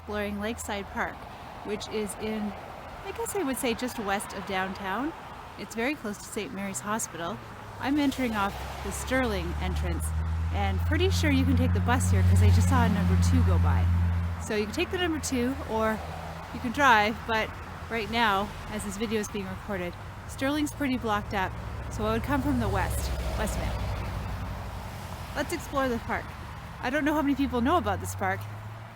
exploring Lakeside Park, which is in, I guess I would say, just west of downtown. It's very close to St. Mary's Hospital. I'm entering off the Sterling entrance, and pretty sure you can take the bus here because I just saw a number 2 go by. So you can take the number 2 or you can drive, but right now, as this video is being recorded, Sterling's pretty blocked up, so I would come from the west way. Let's explore the park. I don't know how many people know about this park,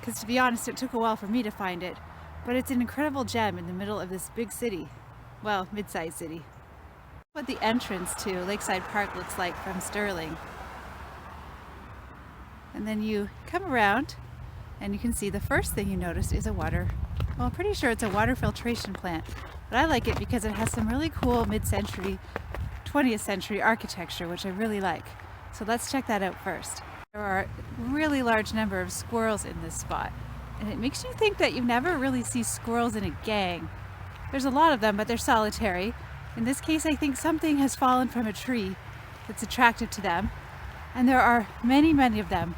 because to be honest, it took a while for me to find it, but it's an incredible gem in the middle of this big city. Well, mid-sized city. What the entrance to Lakeside Park looks like from Sterling. And then you come around and you can see the first thing you notice is well, I'm pretty sure it's a water filtration plant, but I like it because it has some really cool mid-century, 20th century architecture, which I really like. So let's check that out first. There are a really large number of squirrels in this spot, and it makes you think that you never really see squirrels in a gang. There's a lot of them, but they're solitary. In this case, I think something has fallen from a tree that's attractive to them, and there are many, many of them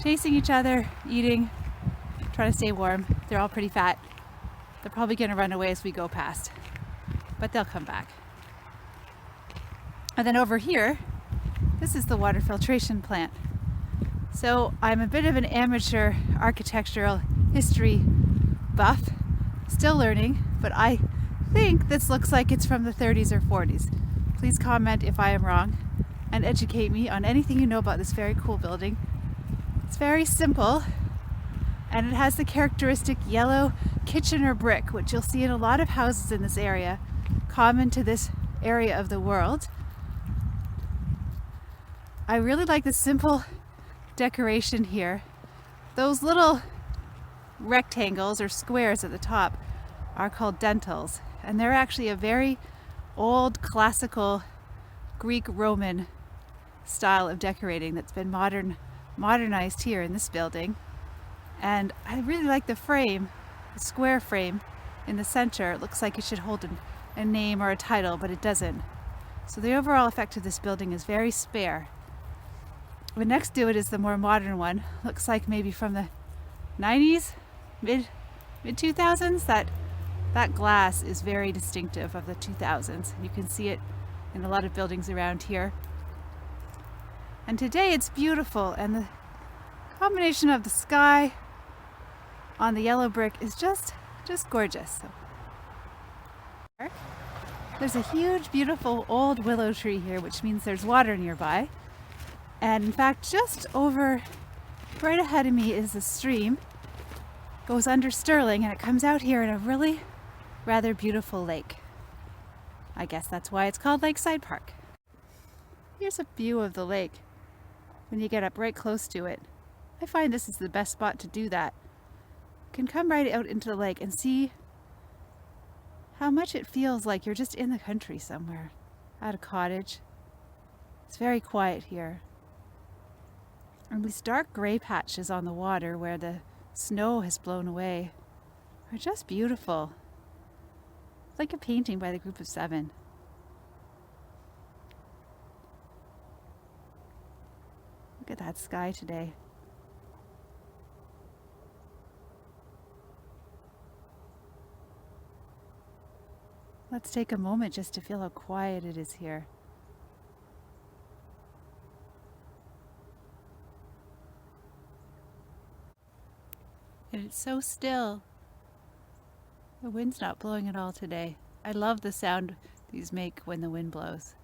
chasing each other, eating, trying to stay warm. They're all pretty fat. They're probably going to run away as we go past, but they'll come back. And then over here, this is the water filtration plant. So I'm a bit of an amateur architectural history buff, still learning, but I think this looks like it's from the 30s or 40s. Please comment if I am wrong and educate me on anything you know about this very cool building. It's very simple, and it has the characteristic yellow Kitchener brick, which you'll see in a lot of houses in this area, common to this area of the world. I really like the simple decoration here. Those little rectangles or squares at the top are called dentils, and they're actually a very old classical Greek Roman style of decorating that's been modernized here in this building. And I really like the frame, the square frame in the center. It looks like it should hold a name or a title, but it doesn't. So the overall effect of this building is very spare. But next to it is the more modern one. Looks like maybe from the 90s, mid 2000s. That glass is very distinctive of the 2000s. You can see it in a lot of buildings around here. And today it's beautiful, and the combination of the sky on the yellow brick is just gorgeous. So, there's a huge, beautiful old willow tree here, which means there's water nearby. And in fact, just over right ahead of me is a stream, goes under Sterling, and it comes out here in a really rather beautiful lake. I guess that's why it's called Lakeside Park. Here's a view of the lake when you get up right close to it. I find this is the best spot to do that. You can come right out into the lake and see how much it feels like you're just in the country somewhere, at a cottage. It's very quiet here. And these dark gray patches on the water where the snow has blown away are just beautiful. It's like a painting by the Group of 7. Look at that sky today. Let's take a moment just to feel how quiet it is here. And it's so still. The wind's not blowing at all today. I love the sound these make when the wind blows,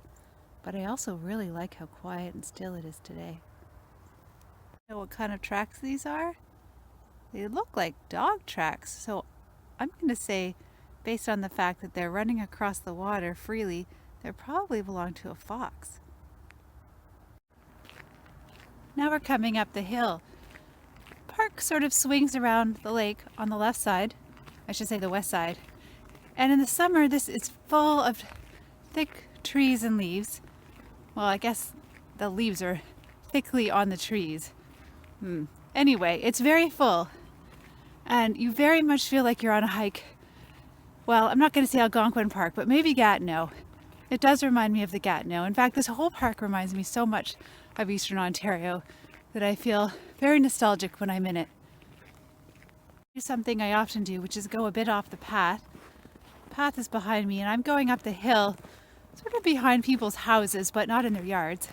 but I also really like how quiet and still it is today. You know what kind of tracks these are? They look like dog tracks, so I'm going to say, based on the fact that they're running across the water freely, they probably belong to a fox. Now we're coming up the hill. Park sort of swings around the lake on the left side, I should say the west side, and in the summer this is full of thick trees and leaves. Well, I guess the leaves are thickly on the trees. Anyway, it's very full, and you very much feel like you're on a hike. Well, I'm not going to say Algonquin Park, but maybe Gatineau. It does remind me of the Gatineau. In fact, this whole park reminds me so much of Eastern Ontario that I feel very nostalgic when I'm in it. Do something I often do, which is go a bit off the path. The path is behind me and I'm going up the hill, sort of behind people's houses, but not in their yards.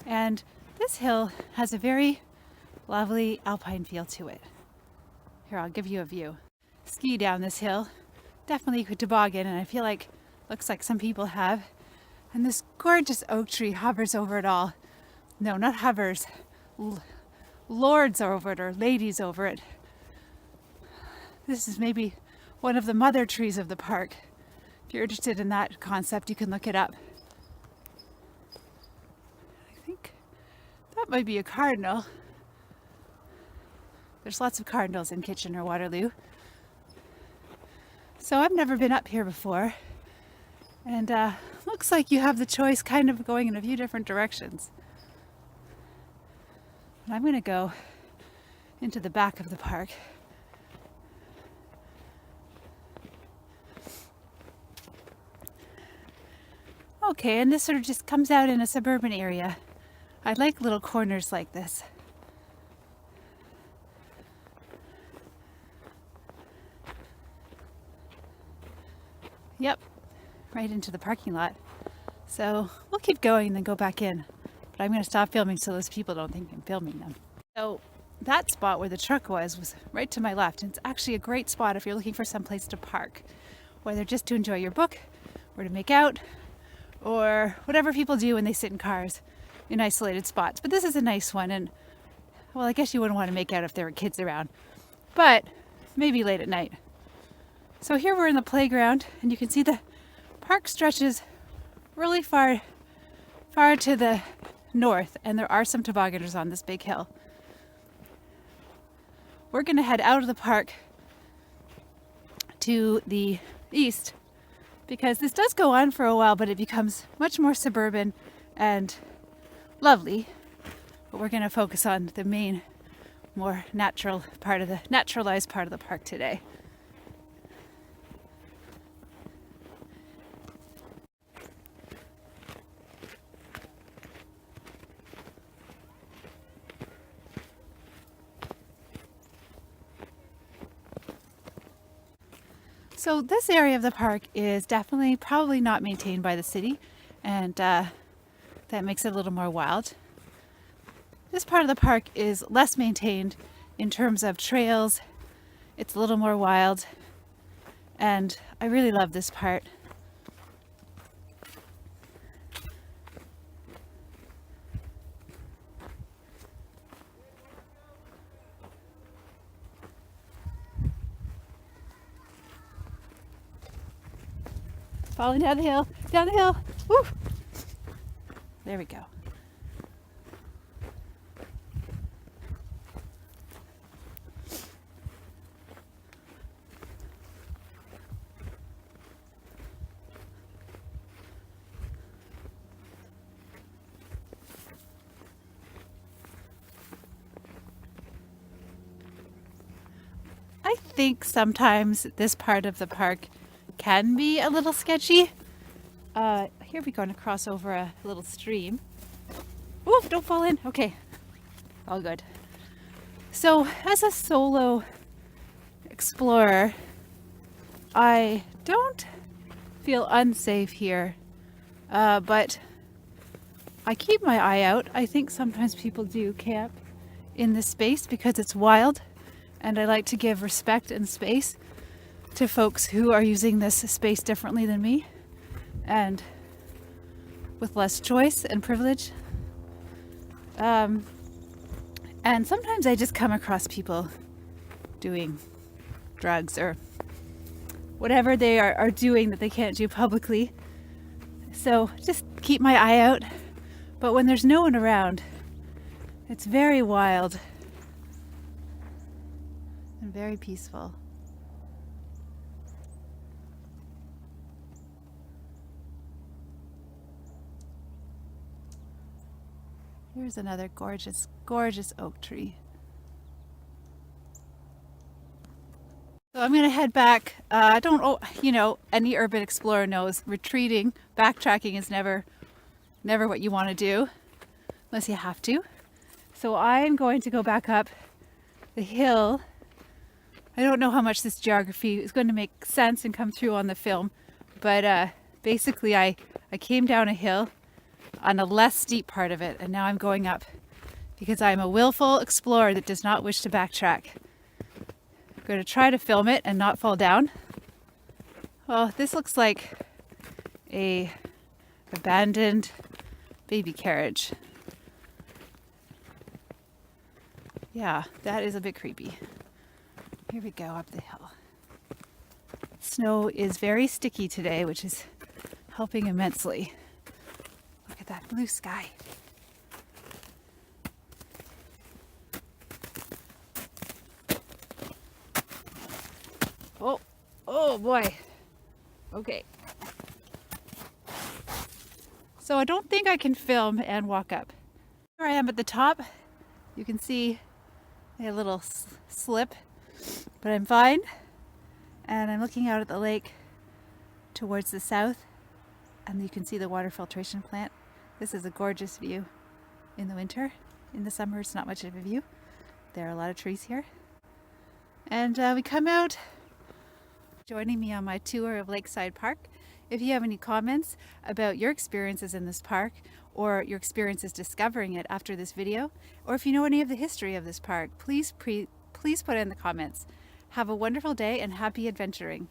And this hill has a very lovely alpine feel to it. Here, I'll give you a view. Ski down this hill. Definitely could toboggan, and I feel like looks like some people have. And this gorgeous oak tree hovers over it all. No, not hovers. Lords over it, or ladies over it. This is maybe one of the mother trees of the park. If you're interested in that concept, you can look it up. I think that might be a cardinal. There's lots of cardinals in Kitchener, Waterloo. So I've never been up here before. And looks like you have the choice kind of going in a few different directions. And I'm going to go into the back of the park. Okay, and this sort of just comes out in a suburban area. I like little corners like this. Yep, right into the parking lot. So we'll keep going and then go back in. But I'm going to stop filming so those people don't think I'm filming them. So that spot where the truck was right to my left. And it's actually a great spot if you're looking for some place to park, whether just to enjoy your book or to make out, or whatever people do when they sit in cars in isolated spots. But this is a nice one, and well, I guess you wouldn't want to make out if there were kids around, but maybe late at night. So here we're in the playground, and you can see the park stretches really far to the north, and there are some tobogganers on this big hill. We're going to head out of the park to the east, because this does go on for a while, but it becomes much more suburban and lovely. But we're going to focus on the main, more naturalized part of the park today. So this area of the park is definitely probably not maintained by the city, and that makes it a little more wild. This part of the park is less maintained in terms of trails. It's a little more wild, and I really love this part. Falling down the hill, woo! There we go. I think sometimes this part of the park can be a little sketchy. Here we're going to cross over a little stream. Ooh, don't fall in. Okay, all good. So as a solo explorer, I don't feel unsafe here, but I keep my eye out. I think sometimes people do camp in this space because it's wild, and I like to give respect and space to folks who are using this space differently than me and with less choice and privilege. And sometimes I just come across people doing drugs or whatever they are doing that they can't do publicly. So just keep my eye out. But when there's no one around, it's very wild and very peaceful. Here's another gorgeous, gorgeous oak tree. So I'm going to head back. Any urban explorer knows retreating, backtracking is never what you want to do, unless you have to. So I'm going to go back up the hill. I don't know how much this geography is going to make sense and come through on the film, but basically I came down a hill on a less steep part of it, and now I'm going up because I'm a willful explorer that does not wish to backtrack. I'm going to try to film it and not fall down. Well, this looks like a abandoned baby carriage. Yeah, that is a bit creepy. Here we go up the hill. Snow is very sticky today, which is helping immensely. Look at that blue sky. Oh boy. Okay. So I don't think I can film and walk up. Here I am at the top. You can see a little slip, but I'm fine. And I'm looking out at the lake towards the south, and you can see the water filtration plant. This is a gorgeous view in the winter. In the summer, it's not much of a view. There are a lot of trees here. And we come out, joining me on my tour of Lakeside Park. If you have any comments about your experiences in this park, or your experiences discovering it after this video, or if you know any of the history of this park, please put it in the comments. Have a wonderful day and happy adventuring.